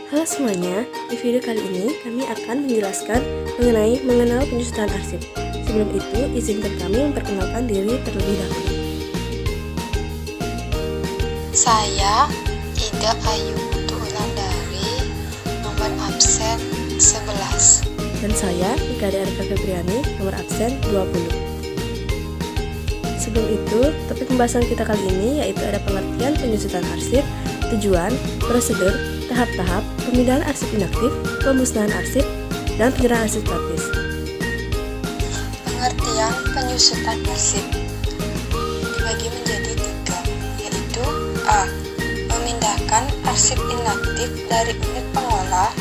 Halo semuanya, di video kali ini kami akan menjelaskan mengenai mengenal penyusunan arsip. Sebelum itu, izinkan kami memperkenalkan diri terlebih dahulu. Saya Ida Ayu Putu Wulandari, nomor absen 11. Dan saya, Ika Arka Febriani, nomor absen 20. Sebelum itu, topik pembahasan kita kali ini yaitu ada pengertian penyusunan arsip, tujuan, prosedur, tahap-tahap, pemindahan arsip inaktif, pemusnahan arsip, dan penyerahan arsip statis. Pengertian penyusutan arsip dibagi menjadi 3, yaitu A. Memindahkan arsip inaktif dari unit pengolah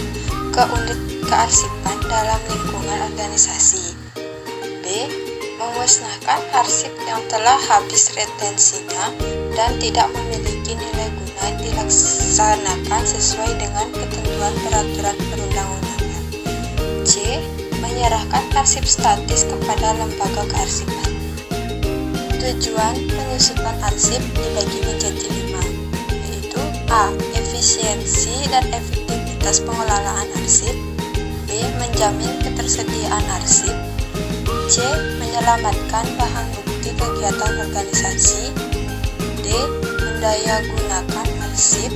ke unit kearsipan dalam lingkungan organisasi. B. Memusnahkan arsip yang telah habis retensinya dan tidak memiliki nilai guna dilaksanakan sesuai dengan ketentuan peraturan perundang-undangan. C. Menyerahkan arsip statis kepada lembaga kearsipan. Tujuan penyusutan arsip dibagi menjadi 5, yaitu A. Efisiensi dan efektivitas pengelolaan arsip. B. Menjamin ketersediaan arsip. C. Menyelamatkan bahan bukti kegiatan organisasi. D. Mendayagunakan arsip.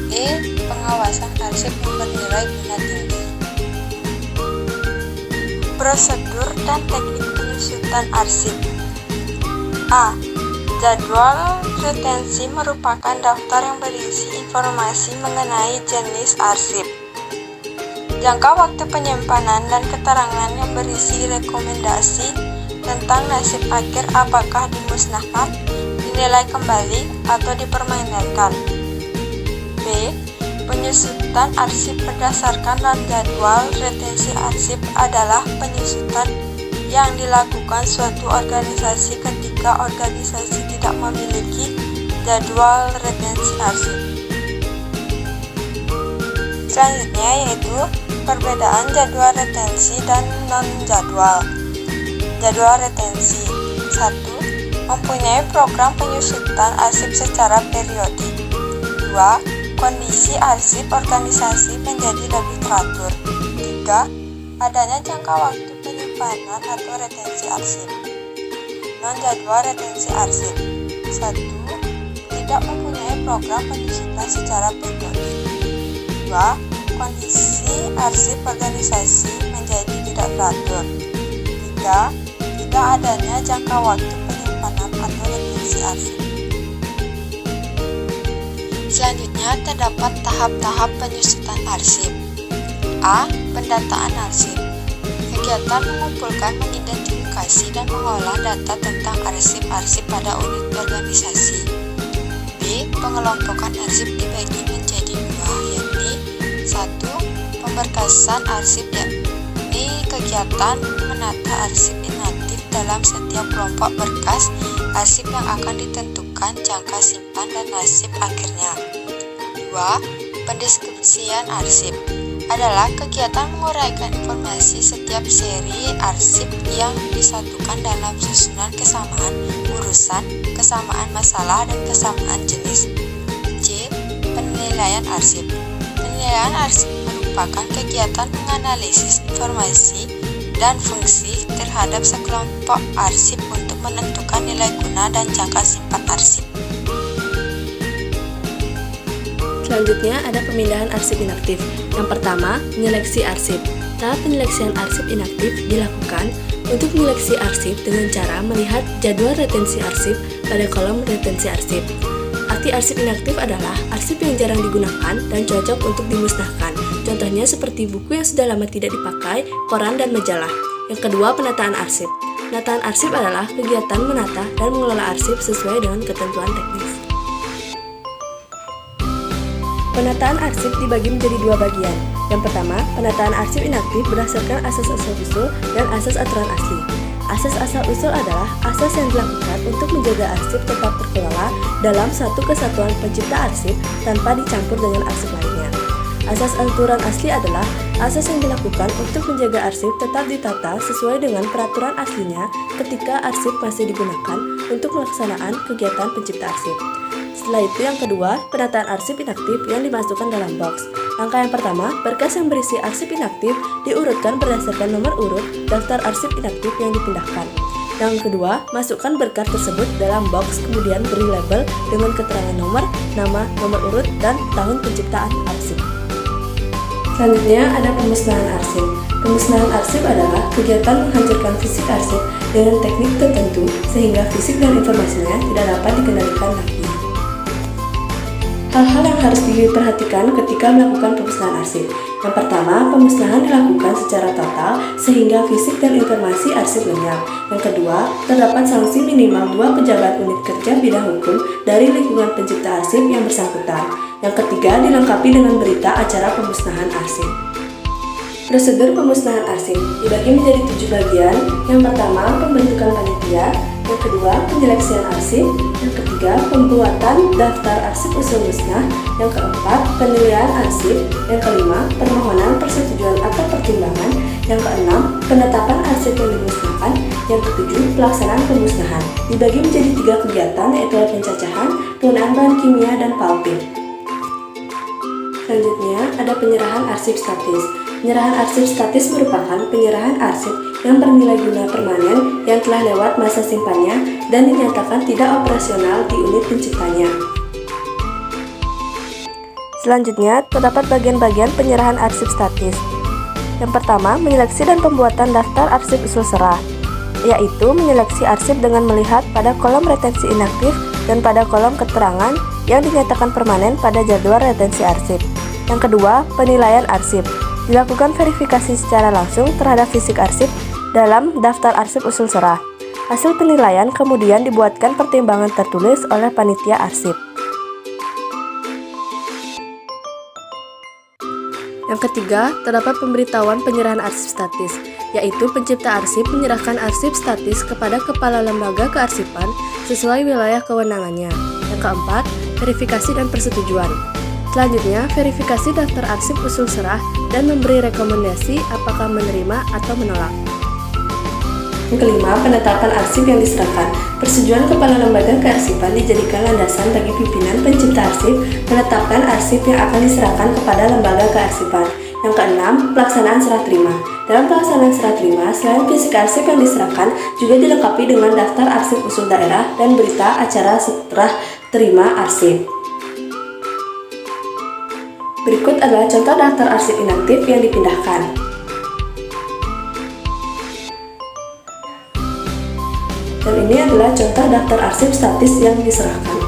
E. Pengawasan arsip yang bernilai guna tinggi. Prosedur dan teknik penyusutan arsip. A. Jadwal retensi merupakan daftar yang berisi informasi mengenai jenis arsip, jangka waktu penyimpanan, dan keterangan yang berisi rekomendasi tentang nasib akhir apakah dimusnahkan, dinilai kembali, atau dipermanenkan. B. Penyusutan arsip berdasarkan jadwal retensi arsip adalah penyusutan yang dilakukan suatu organisasi ketika organisasi tidak memiliki jadwal retensi arsip. Selanjutnya yaitu perbedaan jadwal retensi dan non-jadwal. Jadwal retensi 1. Mempunyai program penyusutan arsip secara periodik. 2. Kondisi arsip organisasi menjadi lebih teratur. 3. Adanya jangka waktu penyimpanan atau retensi arsip. Non-jadwal retensi arsip 1. Tidak mempunyai program penyusutan secara periodik. 2. Kondisi arsip organisasi menjadi tidak teratur. 3. Tidak adanya jangka waktu penyimpanan atau retensi arsip. Selanjutnya terdapat tahap-tahap penyusutan arsip. A. Pendataan arsip. Kegiatan mengumpulkan, mengidentifikasi, dan mengolah data tentang arsip-arsip pada unit organisasi. B. Pengelompokan arsip dibagi menjadi 2, yakni 1. Pemberkasan arsip, yakni kegiatan menata arsip inaktif dalam setiap kelompok berkas arsip yang akan ditentukan jangka simpan dan nasib akhirnya. 2. Pendeskripsian arsip adalah kegiatan menguraikan informasi setiap seri arsip yang disatukan dalam susunan kesamaan urusan, kesamaan masalah, dan kesamaan jenis. C. Penilaian arsip. Penilaian arsip merupakan kegiatan menganalisis informasi dan fungsi terhadap sekelompok arsip untuk menentukan nilai guna dan jangka simpan arsip. Selanjutnya ada pemindahan arsip inaktif. Yang pertama, menyeleksi arsip. Tahap penyeleksian arsip inaktif dilakukan untuk menyeleksi arsip dengan cara melihat jadwal retensi arsip pada kolom retensi arsip. Arti arsip inaktif adalah arsip yang jarang digunakan dan cocok untuk dimusnahkan. Contohnya seperti buku yang sudah lama tidak dipakai, koran, dan majalah. Yang kedua, penataan arsip. Penataan arsip adalah kegiatan menata dan mengelola arsip sesuai dengan ketentuan teknis. Penataan arsip dibagi menjadi 2 bagian. Yang pertama, penataan arsip inaktif berdasarkan asas asal-usul dan asas aturan asli. Asas asal-usul adalah asas yang dilakukan untuk menjaga arsip tetap terkelola dalam satu kesatuan pencipta arsip tanpa dicampur dengan arsip lainnya. Asas aturan asli adalah asas yang dilakukan untuk menjaga arsip tetap ditata sesuai dengan peraturan aslinya ketika arsip masih digunakan untuk pelaksanaan kegiatan pencipta arsip. Setelah itu yang kedua, penataan arsip inaktif yang dimasukkan dalam box. Langkah yang pertama, berkas yang berisi arsip inaktif diurutkan berdasarkan nomor urut daftar arsip inaktif yang dipindahkan. Yang kedua, masukkan berkas tersebut dalam box, kemudian beri label dengan keterangan nomor, nama, nomor urut, dan tahun penciptaan arsip. Selanjutnya ada pemusnahan arsip. Pemusnahan arsip adalah kegiatan menghancurkan fisik arsip dengan teknik tertentu sehingga fisik dan informasinya tidak dapat dikendalikan lagi. Hal-hal yang harus diperhatikan ketika melakukan pemusnahan arsip. Yang pertama, pemusnahan dilakukan secara total sehingga fisik dan informasi arsip lenyap. Yang kedua, terdapat sanksi minimal 2 pejabat unit kerja bidang hukum dari lingkungan pencipta arsip yang bersangkutan. Yang ketiga, dilengkapi dengan berita acara pemusnahan arsip. Prosedur pemusnahan arsip dibagi menjadi 7 bagian. Yang pertama, pembentukan panitia. Yang kedua, penyeleksian arsip. Yang ketiga, pembuatan daftar arsip usul musnah. Yang keempat, penilaian arsip. Yang kelima, permohonan persetujuan atau pertimbangan. Yang keenam, penetapan arsip yang dimusnahkan. Yang ketujuh, pelaksanaan pemusnahan. Dibagi menjadi 3 kegiatan, yaitu pencacahan, penggunaan bahan kimia, dan palpit. Selanjutnya, ada penyerahan arsip statis. Penyerahan arsip statis merupakan penyerahan arsip yang bernilai guna permanen yang telah lewat masa simpannya dan dinyatakan tidak operasional di unit penciptanya. Selanjutnya, terdapat bagian-bagian penyerahan arsip statis. Yang pertama, menyeleksi dan pembuatan daftar arsip usul serah, yaitu menyeleksi arsip dengan melihat pada kolom retensi inaktif dan pada kolom keterangan yang dinyatakan permanen pada jadwal retensi arsip. Yang kedua, penilaian arsip. Dilakukan verifikasi secara langsung terhadap fisik arsip dalam daftar arsip usul serah. Hasil penilaian kemudian dibuatkan pertimbangan tertulis oleh panitia arsip. Yang ketiga, terdapat pemberitahuan penyerahan arsip statis, yaitu pencipta arsip menyerahkan arsip statis kepada kepala lembaga kearsipan sesuai wilayah kewenangannya. Yang keempat, verifikasi dan persetujuan. Selanjutnya, verifikasi daftar arsip usul serah dan memberi rekomendasi apakah menerima atau menolak. Yang kelima, penetapan arsip yang diserahkan. Persetujuan kepala lembaga kearsipan dijadikan landasan bagi pimpinan pencipta arsip menetapkan arsip yang akan diserahkan kepada lembaga kearsipan. Yang keenam, pelaksanaan serah terima. Dalam pelaksanaan serah terima, selain fisik arsip yang diserahkan, juga dilengkapi dengan daftar arsip usul daerah dan berita acara serah terima arsip. Berikut adalah contoh daftar arsip inaktif yang dipindahkan. Dan ini adalah contoh daftar arsip statis yang diserahkan.